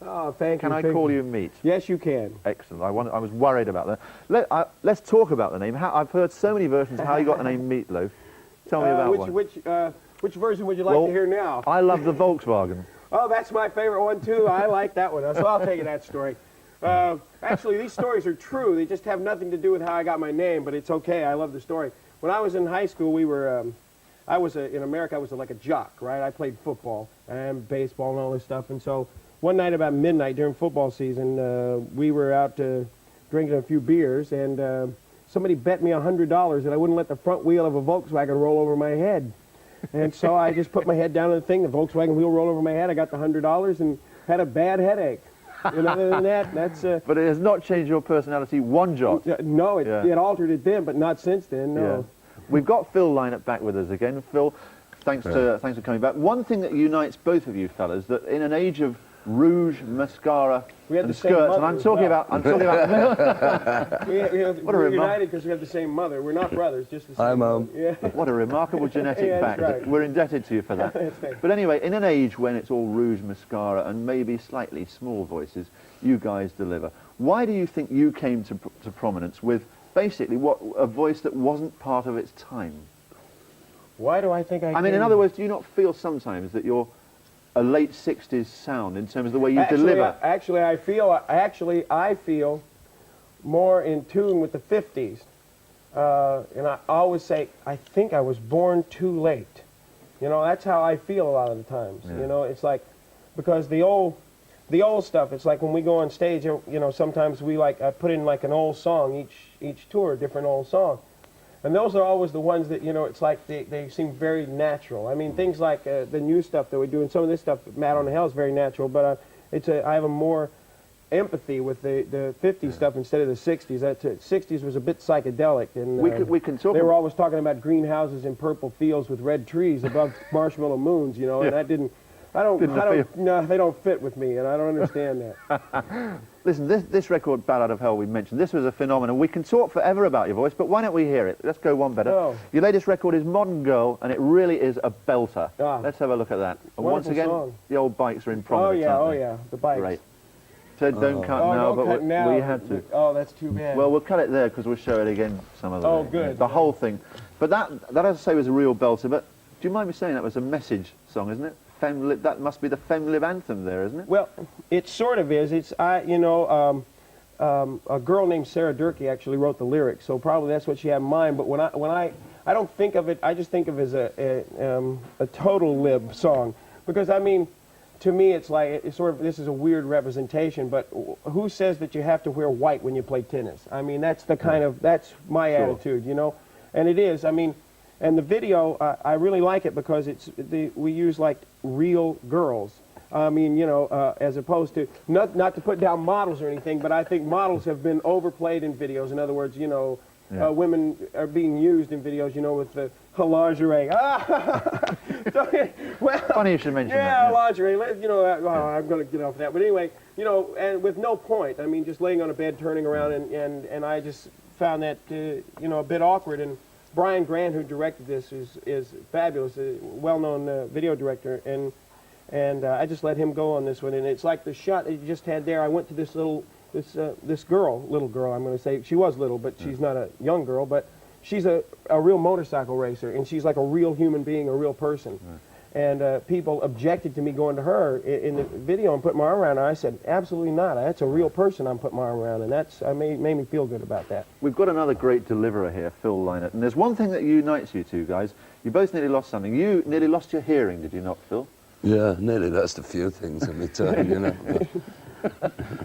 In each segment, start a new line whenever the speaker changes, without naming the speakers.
Oh, thank you.
Can I call you Meat?
Yes, you can.
Excellent. I was worried about that. Let's talk about the name. I've heard so many versions of how you got the name Meatloaf. Tell me about one.
Which version would you like to hear now?
I love the Volkswagen.
Oh, that's my favorite one, too. I like that one, so I'll tell you that story. Actually, these stories are true. They just have nothing to do with how I got my name, but it's okay. I love the story. When I was in high school, we were, in America, I was like a jock, right? I played football and baseball and all this stuff. And so one night about midnight during football season, we were out drinking a few beers, and somebody bet me $100 that I wouldn't let the front wheel of a Volkswagen roll over my head. And so I just put my head down on the thing, the Volkswagen wheel rolled over my head, I got the $100 and had a bad headache. And other than that, that's...
But it has not changed your personality one jot.
No, it altered it then, but not since then, no.
Yeah. We've got Phil Lynott back with us again. Phil, thanks for coming back. One thing that unites both of you fellas, that in an age of rouge, mascara, and skirts, and I'm talking about
we're united because we have the same mother. We're not brothers, just the same.
Hi, Mum.
Yeah.
What a remarkable genetic fact.
Right.
We're indebted to you for that. But anyway, in an age when it's all rouge, mascara, and maybe slightly small voices, you guys deliver. Why do you think you came to prominence with basically a voice that wasn't part of its time?
Why do I think
I mean, in other words, do you not feel sometimes that you're a late 60s sound in terms of the way you deliver?
Actually, I feel more in tune with the 50s. And I always say, I think I was born too late. You know, that's how I feel a lot of the times. Yeah. You know, it's like, because the old stuff, it's like when we go on stage, you know, sometimes I put in like an old song each tour, a different old song. And those are always the ones that, you know, it's like they seem very natural. I mean, things like the new stuff that we do, and some of this stuff, Mad on the Hell, is very natural, but I have a more empathy with the 50s stuff instead of the 60s. That 60s was a bit psychedelic, and
we can talk.
They were always talking about greenhouses in purple fields with red trees above marshmallow moons, you know, and that didn't. No, they don't fit with me, and I don't understand that.
Listen, this record, Ballad of Hell, we mentioned, this was a phenomenon. We can talk forever about your voice, but why don't we hear it? Let's go one better.
Oh.
Your latest record is Modern Girl, and it really is a belter.
Ah.
Let's have a look at that. And once again,
song.
the old bikes are in prominence,
Oh, yeah, the bikes.
Great. So don't cut now, but we had to.
Oh, that's too bad.
Well, we'll cut it there, because we'll show it again some other day.
Oh, good.
The whole thing. But that, as I say, was a real belter, but do you mind me saying that was a message song, isn't it? That must be the FemLib anthem there, isn't it?
Well, it sort of is. It's, you know, a girl named Sarah Durkee actually wrote the lyrics, so probably that's what she had in mind. But when I don't think of it, I just think of it as a total lib song, because I mean, to me, it's like it's sort of, this is a weird representation. But who says that you have to wear white when you play tennis? I mean, that's the kind of, that's my attitude, you know, and it is. I mean, and the video, I really like it because we use like real girls. I mean, you know, as opposed to, not to put down models or anything, but I think models have been overplayed in videos. In other words, you know, women are being used in videos, you know, with the lingerie. Well,
funny you should mention that.
Yeah, lingerie. You know, I'm going to get off that. But anyway, you know, and with no point. I mean, just laying on a bed, turning around, and I just found that, you know, a bit awkward. And Brian Grant, who directed this, is fabulous, a well-known video director, and I just let him go on this one. And it's like the shot that you just had there. I went to this little girl, I'm going to say. She was little, but she's not a young girl, but she's a real motorcycle racer, and she's like a real human being, a real person. And people objected to me going to her in the video and putting my arm around her. I said, absolutely not. That's a real person I'm putting my arm around, and that's made me feel good about that.
We've got another great deliverer here, Phil Lynott, and there's one thing that unites you two guys. You both nearly lost something. You nearly lost your hearing, did you not, Phil?
Yeah, nearly lost a few things in my time, you know.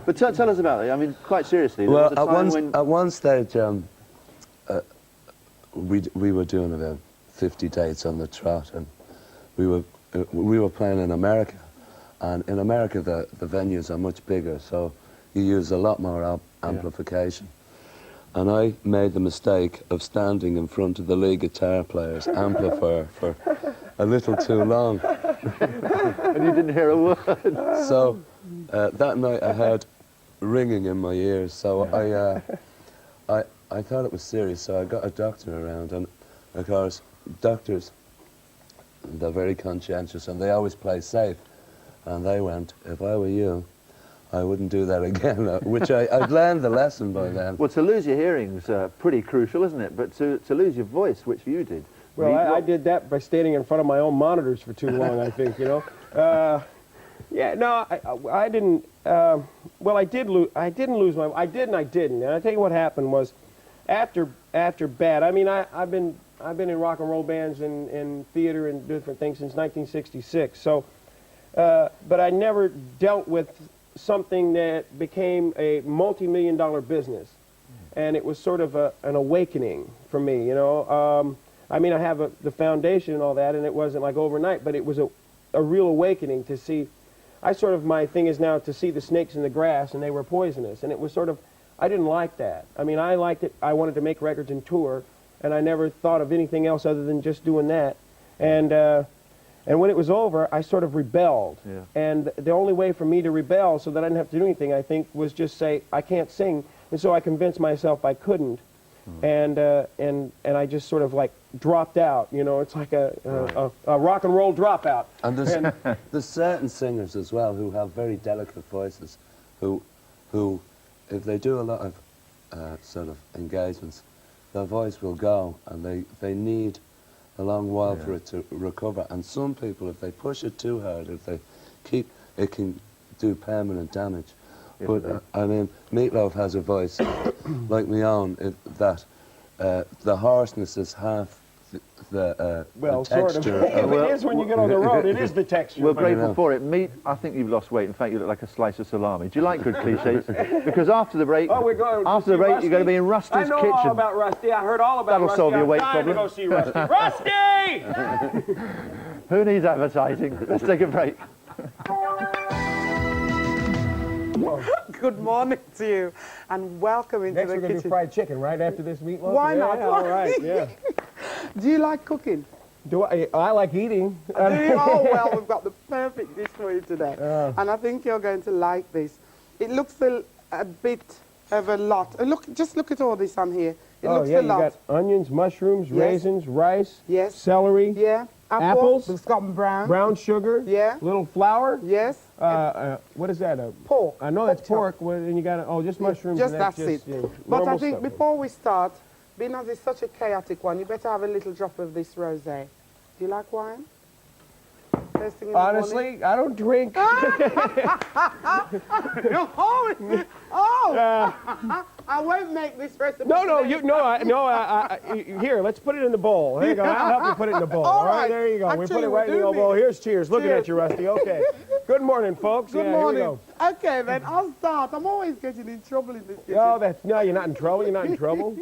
But tell us about it. I mean, quite seriously.
Well, at one stage, we were doing about 50 dates on the trot, and we were playing in America, and in America the venues are much bigger, so you use a lot more amplification. And I made the mistake of standing in front of the lead guitar player's amplifier for a little too long.
And you didn't hear a word.
So that night I had ringing in my ears, so I thought it was serious, so I got a doctor around, and of course doctors, they're very conscientious and they always play safe, and they went, if I were you, I wouldn't do that again, which I'd learned the lesson by then.
Well, to lose your hearing's pretty crucial, isn't it? But to lose your voice, which you did.
Well, I did that by standing in front of my own monitors for too long, I think, you know. Yeah, no, I didn't. Well, I didn't lose my. I did and I didn't. And I tell you what happened was, after Bad. I mean, I've been in rock and roll bands and theater and different things since 1966. So, but I never dealt with something that became a multi-million-dollar business, and it was sort of an awakening for me. You know, I mean, I have the foundation and all that, and it wasn't like overnight, but it was a real awakening to see. My thing is now to see the snakes in the grass, and they were poisonous. And it was sort of, I didn't like that. I mean, I liked it. I wanted to make records and tour, and I never thought of anything else other than just doing that. And when it was over, I sort of rebelled.
Yeah.
And the only way for me to rebel so that I didn't have to do anything, I think, was just say, I can't sing. And so I convinced myself I couldn't. And I just sort of like dropped out, you know. It's like a rock and roll dropout.
And there's certain singers as well who have very delicate voices, who if they do a lot of sort of engagements, their voice will go, and they need a long while for it to recover. And some people, if they push it too hard, if they keep, it can do permanent damage. But I mean, Meatloaf has a voice like my own, that the hoarseness is half the texture.
Sort of. It is when you get on the road. It is the texture.
We're grateful for it. Meat, I think you've lost weight. In fact, you look like a slice of salami. Do you like good cliches? Because after the break, you're going to be in Rusty's kitchen.
I know all about Rusty. I heard all about
That'll
Rusty.
solve your weight
I'm dying
problem.
to go see Rusty. Rusty!
Who needs advertising? Let's take a break.
Good morning to you, and welcome into
Next
the
we're going to do
kitchen.
fried chicken, right, after this meatloaf?
Why
Yeah,
not?
all right, yeah.
Do you like cooking?
I like eating.
Do you? Oh, well, we've got the perfect dish for you today. And I think you're going to like this. It looks a bit of a lot. Just look at all this on here. It looks a lot.
You got onions, mushrooms, raisins, rice,
Yes.
celery,
Yeah.
Apples.
The Scotland brown.
brown sugar,
Yeah.
little flour.
Yes.
What is that?
Pork.
I know that's
Pork
pork, and you got just mushrooms.
Just
and
that's it. But I
normal
think
stuff.
before we start, being as it's such a chaotic one, you better have a little drop of this rosé. Do you like wine? First thing in the morning?
Honestly, I don't drink.
I won't make this recipe.
Here, let's put it in the bowl. There you go. I'll help you put it in the bowl.
All
All right,
right.
there you go. We put
Actually,
it right in the
we'll
old
do
bowl.
this.
Here's cheers. Looking
Cheers.
at you, Rusty. Okay. Good morning, folks.
Good
yeah,
morning.
Here we go.
Okay, then I'll start. I'm always getting in trouble in this kitchen.
No, you're not in trouble. You're not in trouble.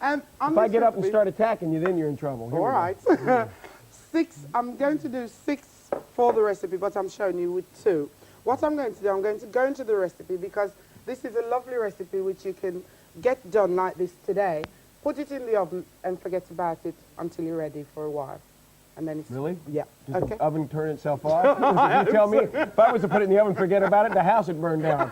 And
If I get up and start attacking you, then you're in trouble. Here
All
we go.
right. 6. I'm going to do 6 for the recipe, but I'm showing you with 2. What I'm going to do, I'm going to go into the recipe because this is a lovely recipe which you can get done like this today. Put it in the oven and forget about it until you're ready for a while. And then it's...
Really?
Yeah.
Does
Okay.
the oven turn itself off? You tell me. If I was to put it in the oven and forget about it, the house would burn down.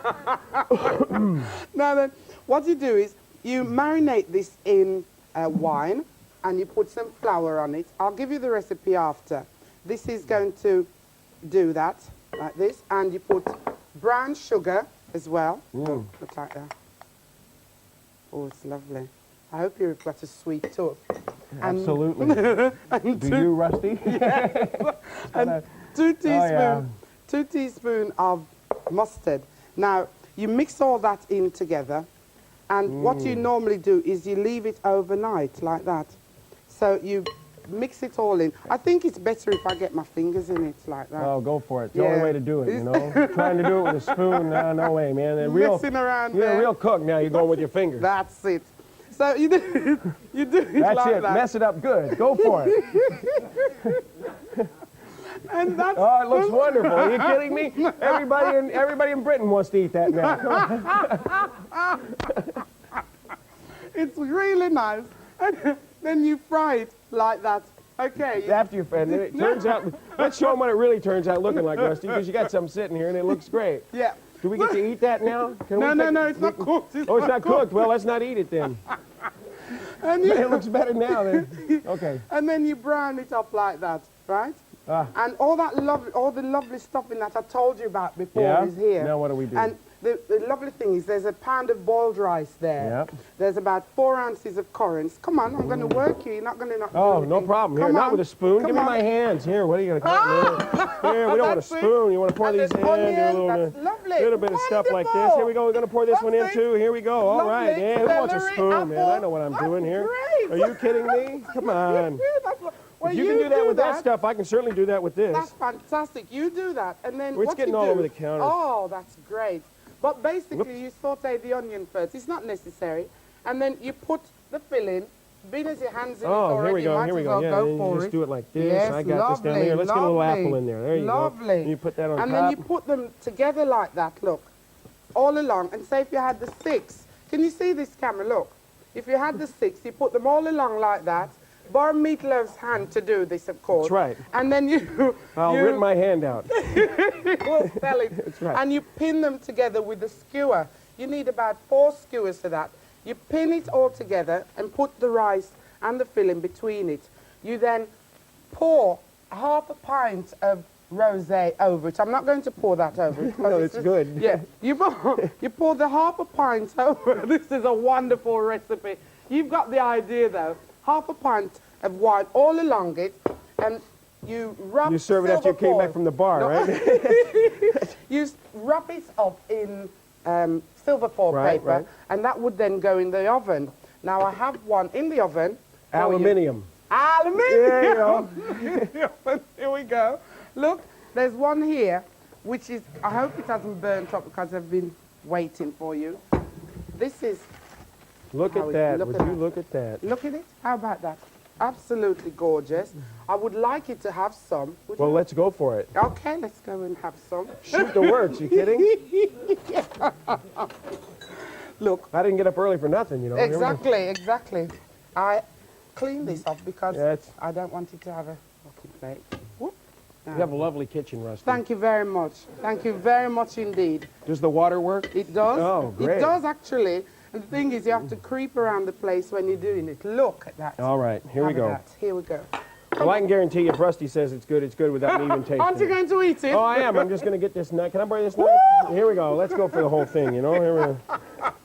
Now then, what you do is you marinate this in wine and you put some flour on it. I'll give you the recipe after. This is going to do that, like this. And you put brown sugar as well. Look like that. Oh, it's lovely. I hope you've got a sweet tooth.
Absolutely. Do you, Rusty?
And 2 teaspoons of mustard. Now, you mix all that in together, and what you normally do is you leave it overnight like that. So you mix it all in. I think it's better if I get my fingers in it like that.
Oh, go for it. It's the only way to do it, you know. Trying to do it with a spoon, no way, man.
Messing around
You're
there.
a real cook now. You're going with your fingers.
That's it. So you do it
That's
like
it.
that.
Mess it up good. Go for it.
And that's
Oh, it looks wonderful. Are you kidding me? Everybody in Britain wants to eat that now.
it's really nice. And then you fry it like that. Okay.
After you and it turns out, let's show them what it really turns out looking like, Rusty, because you got something sitting here and it looks great.
Yeah.
Do we get to eat that now?
No, it's not cooked.
Oh, it's not cooked. Well, let's not eat it then.
And
It looks better now then. Okay.
and then you brown it up like that, right? And all the lovely stuffing that I told you about before
Yeah?
is here.
Now what do we do?
And the lovely thing is there's a pound of boiled rice there.
Yep.
There's about 4 ounces of currants. Come on, I'm going to work you. You're not going to not do
Oh, no
anything.
problem. Here,
Come
not
on.
with a spoon.
Come
Give me
on.
my hands. Here, what are you going to cut? Here, we don't want a
That's it.
spoon. You want to pour
And
these
there's
in, do a
onions.
little,
That's
bit,
lovely.
little bit of stuff like this. Here we go. We're going to pour this one in,
Lovely.
too. Here we go. All right.
Lovely.
Yeah, who wants a
Celery,
spoon, man? I know what I'm
apple.
doing here.
That's
Are you kidding me? Come on.
Well,
If you can do that with that stuff, I can certainly do that with this.
That's fantastic. You do that, and then
It's
what
getting
you
all
do,
over the counter.
Oh, that's great. But basically,
Whoops.
you saute the onion first. It's not necessary, and then you put the filling. Being as your hands in it
Oh,
already,
here we go.
might
Here we
as
go.
well
Yeah,
go
then
for
you just
it.
do it like this.
Yes,
I got this down
lovely,
here. Let's get a little
lovely,
apple in there. There you
lovely.
go. And you put that on
And
top.
then you put them together like that. Look, all along. And say if you had the 6, can you see this camera? Look, if you had the 6, you put them all along like that. Borrow Meatloaf's hand to do this, of course.
That's right.
And then you
I'll rip my hand out.
will sell it.
That's right.
And you pin them together with a skewer. You need about 4 skewers for that. You pin it all together and put the rice and the filling between it. You then pour half a pint of rosé over it. I'm not going to pour that over it.
No, it's good.
Yeah, you pour the half a pint over. This is a wonderful recipe. You've got the idea though. Half a pint of wine all along it, and you wrap.
You serve it after you
silver
came
foil.
back from the bar,
No.
right?
You wrap it up in silver foil
Right,
paper,
right.
and that would then go in the oven. Now I have one in the oven. for you.
Aluminium.
Aluminium.
There you go.
Here we go. Look, there's one here, which is, I hope it hasn't burnt up because I've been waiting for you. This is,
Look
How
at
we-
that.
look
Would
at
you
that.
look at that?
look at it. How about that? Absolutely gorgeous. I would like it to have some. Would
Well,
you?
let's go for it.
Okay, let's go and have some.
Shoot the works. You kidding?
Look,
I didn't get up early for nothing, you know. Here we go.
exactly. I clean this off because
Yeah,
I don't want it to have a rocky plate. Whoop.
You have a lovely kitchen, Rusty.
Thank you very much. Thank you very much indeed.
Does the water work?
It does.
Oh, great.
It does actually. And the thing is, you have to creep around the place when you're doing it. Look at that.
All right, here we
Have a
go.
that. Here we go.
Well, I can guarantee you if Rusty says it's good without me even tasting
Aren't you
it.
going to eat it?
Oh, I am. I'm just going to get this knife. Can I borrow this knife? Here we go. Let's go for the whole thing, you know. Here we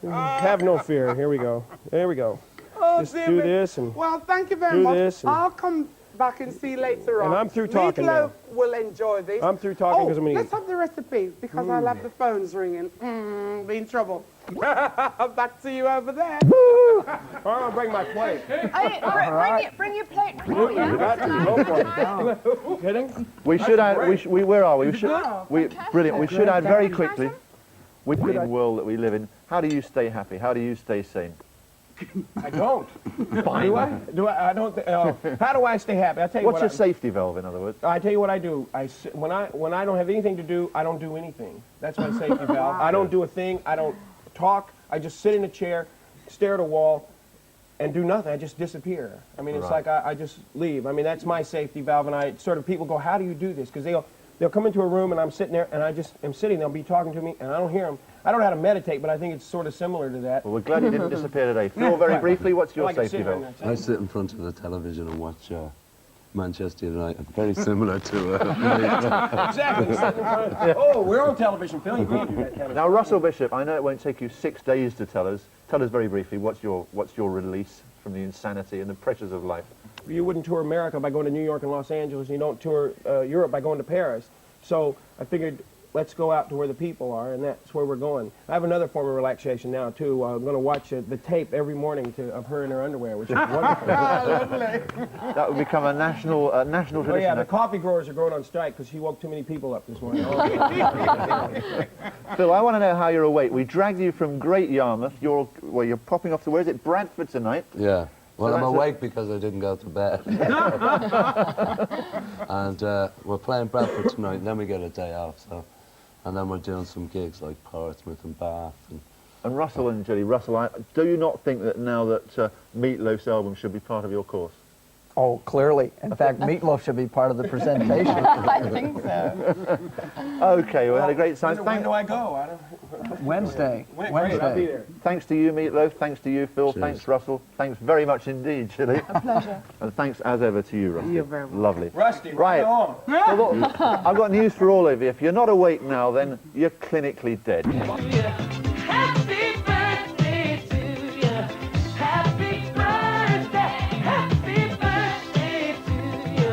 go. Have no fear. Here we go. There we go.
Oh,
Just
dear
do
me.
this and...
Well, thank you very
do
much.
this and-
I'll come back and see you later on.
And I'm through talking
Meatloaf
now.
will enjoy this.
I'm through talking 'cause I'm gonna
let's
eat.
have the recipe because I'll have the phones ringing. Be in trouble. Back to you over there.
All right, I'll bring my plate.
Bring your plate.
You got to go for it. You kidding?
We should add. Where are we? We should. Brilliant. We should add very quickly. With the world that we live in, how do you stay happy? How do you stay sane?
I don't. Do I? Do I? I don't. How do I stay happy? I tell you
What's
what.
your safety valve, in other words?
I tell you what I do. When I don't have anything to do, I don't do anything. That's my safety valve. I don't do a thing. I don't talk. I just sit in a chair, stare at a wall, and do nothing. I just disappear. I mean, it's
Right.
like I just leave. I mean, that's my safety valve. And I sort of people go, how do you do this? Because they'll come into a room and I'm sitting there and I just am sitting. They'll be talking to me and I don't hear them. I don't know how to meditate, but I think it's sort of similar to that.
Well, we're glad you didn't disappear today. Phil, very briefly, what's your
I like to
safety
sit here
valve?
and
I sit in front of the television and watch Manchester United. Very similar to
Exactly. Oh, we're on television, Phil. You can't do that kind of
Now, Russell Bishop, I know it won't take you 6 days to tell us. Tell us very briefly, what's your release from the insanity and the pressures of life?
You wouldn't tour America by going to New York and Los Angeles, and you don't tour Europe by going to Paris. So I figured, let's go out to where the people are, and that's where we're going. I have another form of relaxation now, too. I'm going to watch the tape every morning of her in her underwear, which is wonderful.
That would become a national tradition.
Oh, yeah, the coffee growers are going on strike because she woke too many people up this morning.
Phil, I want to know how you're awake. We dragged you from Great Yarmouth. You're popping off to, where is it, Bradford tonight?
Yeah. Well,
So
I'm
that's a-
awake because I didn't go to bed. And we're playing Bradford tonight, and then we get a day off. So, and then we're doing some gigs like Portsmouth and Bath.
And Russell and Julie, Russell, do you not think that now that Meatloaf's album should be part of your course?
Oh, clearly. In fact, Meatloaf should be part of the presentation.
I think so.
Okay, we had a great time.
When do I go? I don't...
Wednesday.
Great, I'll be
Wednesday.
there.
Thanks to you, Meatloaf. Thanks to you, Phil.
Cheers.
Thanks, Russell. Thanks very much indeed, Chili.
A pleasure.
And thanks as ever to you, Rusty.
You're very welcome.
Lovely.
Rusty,
Right.
on.
Well, look, I've got news for all of you. If you're not awake now, then you're clinically dead.
Happy